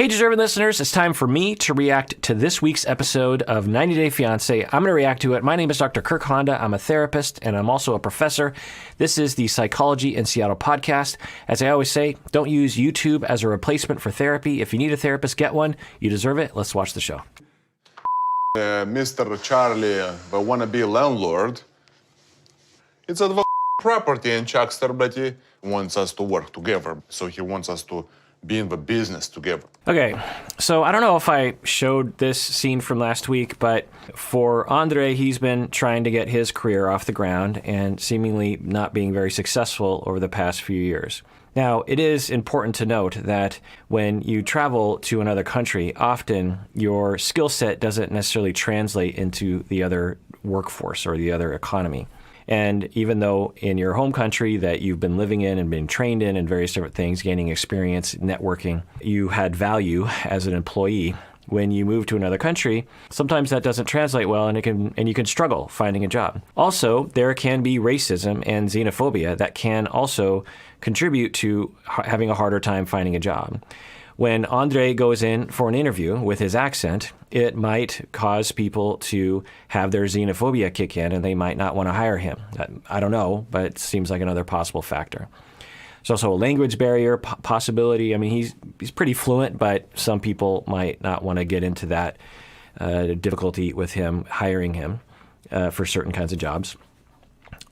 Hey, deserving listeners, it's time for me to react to this week's episode of 90 Day Fiancé. I'm going to react to it. My name is Dr. Kirk Honda. I'm a therapist, and I'm also a professor. This is the Psychology in Seattle podcast. As I always say, don't use YouTube as a replacement for therapy. If you need a therapist, get one. You deserve it. Let's watch the show. Mr. Charlie, the wannabe landlord, it's a property, and Chuck Starbetty wants us to work together. So he wants us to be in the business together. Okay, so I don't know if I showed this scene from last week, but for Andrei, he's been trying to get his career off the ground and seemingly not being very successful over the past few years. Now, it is important to note that when you travel to another country, often your skill set doesn't necessarily translate into the other workforce or the other economy. And even though in your home country that you've been living in and been trained in and various different things, gaining experience, networking, you had value as an employee. When you move to another country, sometimes that doesn't translate well, and you can struggle finding a job. Also, there can be racism and xenophobia that can also contribute to having a harder time finding a job. When Andrei goes in for an interview with his accent, it might cause people to have their xenophobia kick in, and they might not want to hire him. I don't know, but it seems like another possible factor. There's also a language barrier possibility. I mean, he's pretty fluent, but some people might not want to get into that difficulty with him hiring him for certain kinds of jobs.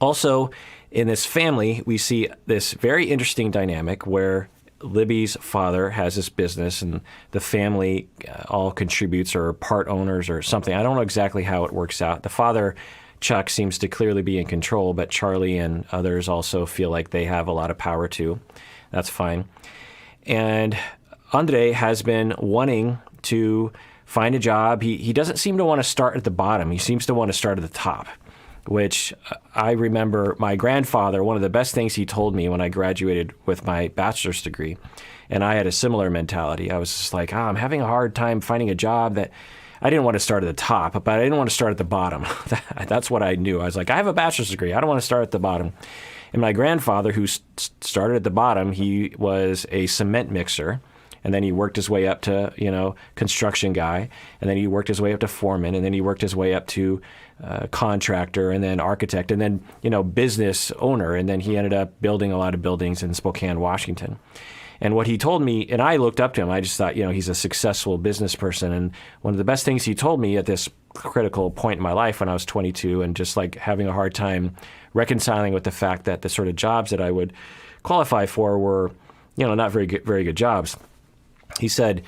Also, in this family, we see this very interesting dynamic where Libby's father has this business and the family all contributes or are part owners or something. I don't know exactly how it works out. The father, Chuck, seems to clearly be in control, but Charlie and others also feel like they have a lot of power too. That's fine. And Andrei has been wanting to find a job. He doesn't seem to want to start at the bottom. He seems to want to start at the top, which I remember my grandfather, one of the best things he told me when I graduated with my bachelor's degree, and I had a similar mentality. I was just like, I'm having a hard time finding a job that I didn't want to start at the top, but I didn't want to start at the bottom. That's what I knew. I was like, I have a bachelor's degree. I don't want to start at the bottom. And my grandfather, who started at the bottom, he was a cement mixer. And then he worked his way up to, construction guy. And then he worked his way up to foreman. And then he worked his way up to contractor and then architect and then, business owner. And then he ended up building a lot of buildings in Spokane, Washington. And what he told me, and I looked up to him, I just thought, he's a successful business person. And one of the best things he told me at this critical point in my life when I was 22 and just like having a hard time reconciling with the fact that the sort of jobs that I would qualify for were, not very good jobs. He said,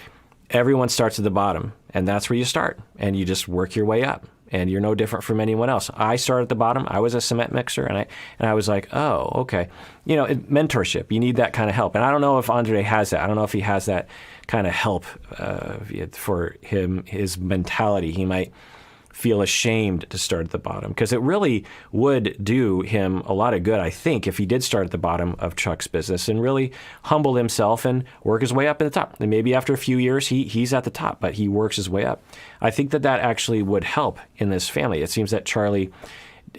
everyone starts at the bottom, and that's where you start, and you just work your way up, and you're no different from anyone else. I started at the bottom. I was a cement mixer, and I was like, oh, okay. Mentorship, you need that kind of help. And I don't know if Andrei has that. I don't know if he has that kind of help for him, his mentality. He might feel ashamed to start at the bottom because it really would do him a lot of good, I think, if he did start at the bottom of Chuck's business and really humble himself and work his way up at the top. And maybe after a few years, he's at the top, but he works his way up. I think that actually would help in this family. It seems that Charlie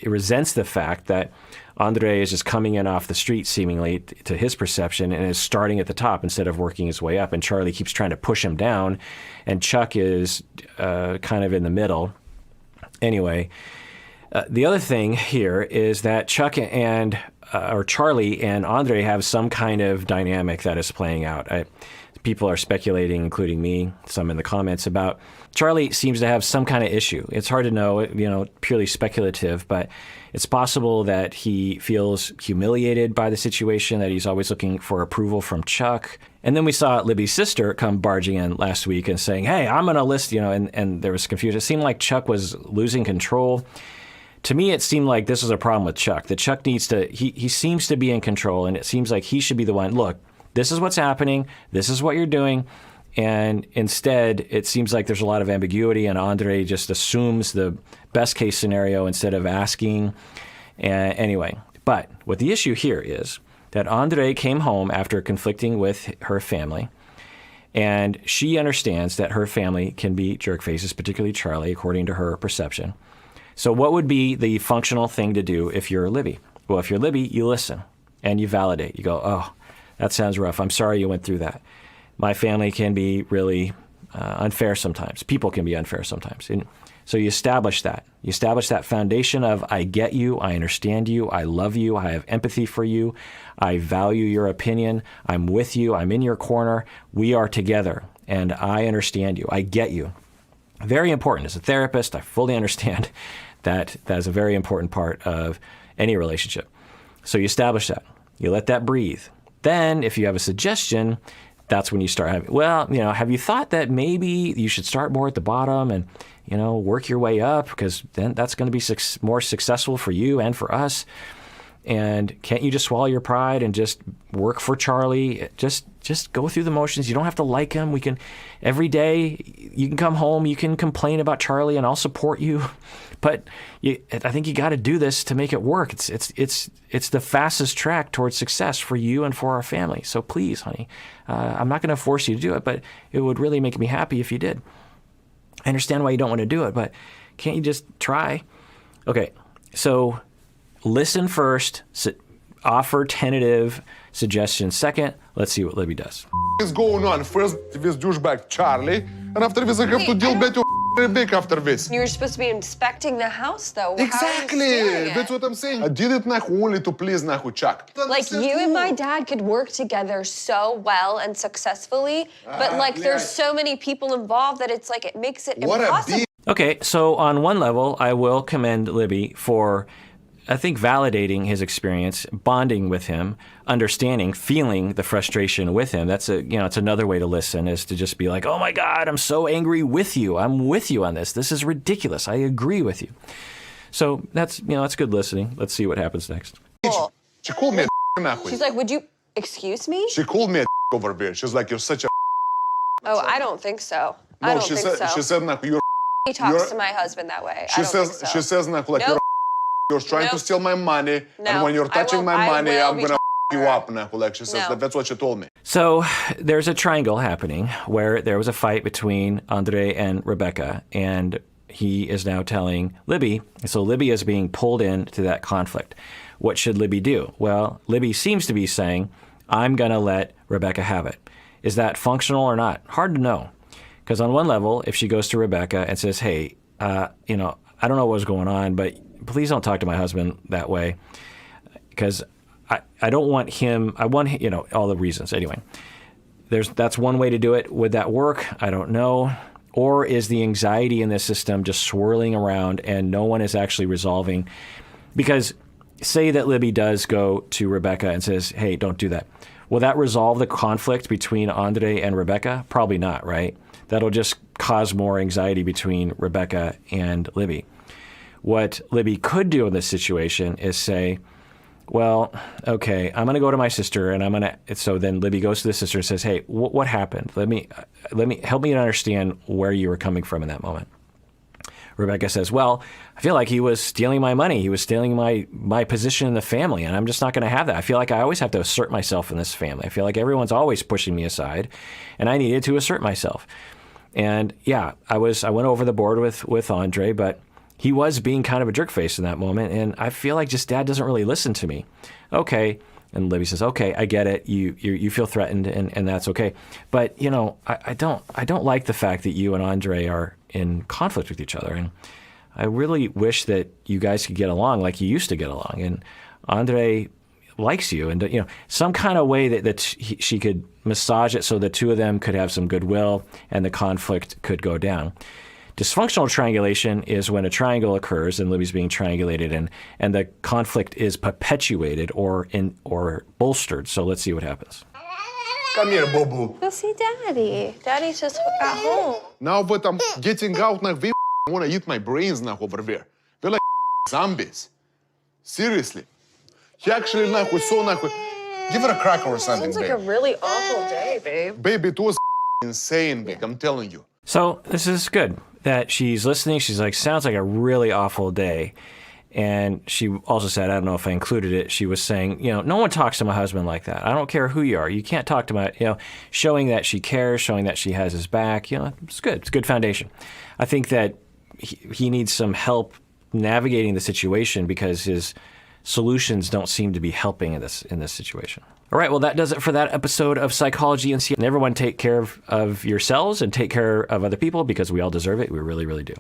resents the fact that Andrei is just coming in off the street, seemingly, to his perception, and is starting at the top instead of working his way up. And Charlie keeps trying to push him down, and Chuck is kind of in the middle. Anyway, the other thing here is that Chuck or Charlie and Andrei have some kind of dynamic that is playing out. People are speculating, including me, some in the comments, about Charlie seems to have some kind of issue. It's hard to know, purely speculative, but it's possible that he feels humiliated by the situation, that he's always looking for approval from Chuck. And then we saw Libby's sister come barging in last week and saying, hey, I'm going to list, and there was confusion. It seemed like Chuck was losing control. To me, it seemed like this was a problem with Chuck, that Chuck needs to, he seems to be in control, and it seems like he should be the one, look, this is what's happening, this is what you're doing. And instead, it seems like there's a lot of ambiguity, and Andrei just assumes the best case scenario instead of asking. Anyway, but what the issue here is that Andrei came home after conflicting with her family, and she understands that her family can be jerk faces, particularly Charlie, according to her perception. So what would be the functional thing to do if you're Libby? Well, if you're Libby, you listen and you validate. You go, oh, that sounds rough. I'm sorry you went through that. my family can be really unfair sometimes. People can be unfair sometimes. And so you establish that. You establish that foundation of, I get you, I understand you, I love you, I have empathy for you, I value your opinion, I'm with you, I'm in your corner, we are together, and I understand you, I get you. Very important. As a therapist, I fully understand that is a very important part of any relationship. So you establish that. You let that breathe. Then, if you have a suggestion, that's when you start having, have you thought that maybe you should start more at the bottom and, work your way up, because then that's going to be more successful for you and for us. And can't you just swallow your pride and just work for Charlie? Just go through the motions. You don't have to like him. We can, every day, you can come home, you can complain about Charlie, and I'll support you. But I think you got to do this to make it work. It's the fastest track towards success for you and for our family. So please, honey, I'm not going to force you to do it, but it would really make me happy if you did. I understand why you don't want to do it, but can't you just try? Okay, so listen first, offer tentative suggestions second. Let's see what Libby does. What's going on? First with douchebag Charlie, and after this I have to deal with Rebecca after this. You're supposed to be inspecting the house, though. Exactly! That's what I'm saying. I did it only to please Chuck. Like, you and my dad could work together so well and successfully, but, there's so many people involved that it's it makes it impossible. Okay, so on one level, I will commend Libby for, I think, validating his experience, bonding with him, understanding, feeling the frustration with him. That's it's another way to listen, is to just be like, oh my God, I'm so angry with you. I'm with you on this. This is ridiculous. I agree with you. So that's good listening. Let's see what happens next. Cool. She called me She's like, would you, excuse me? She called me over there. She's like, you're such a Oh, I don't think so. No, I don't think so. She said, you're He talks to my husband that way. She says, Nope. you're trying to steal my money, and when you're touching my money, I'm gonna you up. She says that's what she told me. So there's a triangle happening where there was a fight between Andrei and Rebecca, and he is now telling Libby. So Libby is being pulled into that conflict. What should Libby do? Well, Libby seems to be saying, I'm gonna let Rebecca have it. Is that functional or not? Hard to know. Because on one level, if she goes to Rebecca and says, hey, I don't know what's going on, but please don't talk to my husband that way, because I don't want him, I want, all the reasons. Anyway, that's one way to do it. Would that work? I don't know. Or is the anxiety in this system just swirling around and no one is actually resolving? Because say that Libby does go to Rebecca and says, hey, don't do that. Will that resolve the conflict between Andrei and Rebecca? Probably not, right? That'll just cause more anxiety between Rebecca and Libby. What Libby could do in this situation is say, well, okay, I'm going to go to my sister, and so then Libby goes to the sister and says, hey, what happened? Let me help me to understand where you were coming from in that moment. Rebecca says, well, I feel like he was stealing my money. He was stealing my position in the family, and I'm just not going to have that. I feel like I always have to assert myself in this family. I feel like everyone's always pushing me aside, and I needed to assert myself. And yeah, I went over the board with Andrei, but he was being kind of a jerk face in that moment, and I feel like just Dad doesn't really listen to me. Okay, and Libby says, okay, I get it. You feel threatened, and that's okay. But I don't like the fact that you and Andrei are in conflict with each other, and I really wish that you guys could get along like you used to get along. And Andrei likes you, and some kind of way that she could massage it so the two of them could have some goodwill and the conflict could go down. Dysfunctional triangulation is when a triangle occurs and Libby's being triangulated and the conflict is perpetuated or bolstered. So let's see what happens. Come here, Boo-Boo. Go see Daddy. Daddy just got home. Now, but I'm getting out, they want to eat my brains over there. They're like zombies. Seriously. He actually give her a cracker or something, Sounds like a really awful day, babe. Babe, it was insane, babe, I'm telling you. So this is good that she's listening. She's like, sounds like a really awful day. And she also said, I don't know if I included it, she was saying, no one talks to my husband like that. I don't care who you are. You can't talk to my, showing that she cares, showing that she has his back, it's good. It's a good foundation. I think that he needs some help navigating the situation because his solutions don't seem to be helping in this situation. All right, well, that does it for that episode of Psychology and Everyone take care of yourselves and take care of other people because we all deserve it. We really, really do.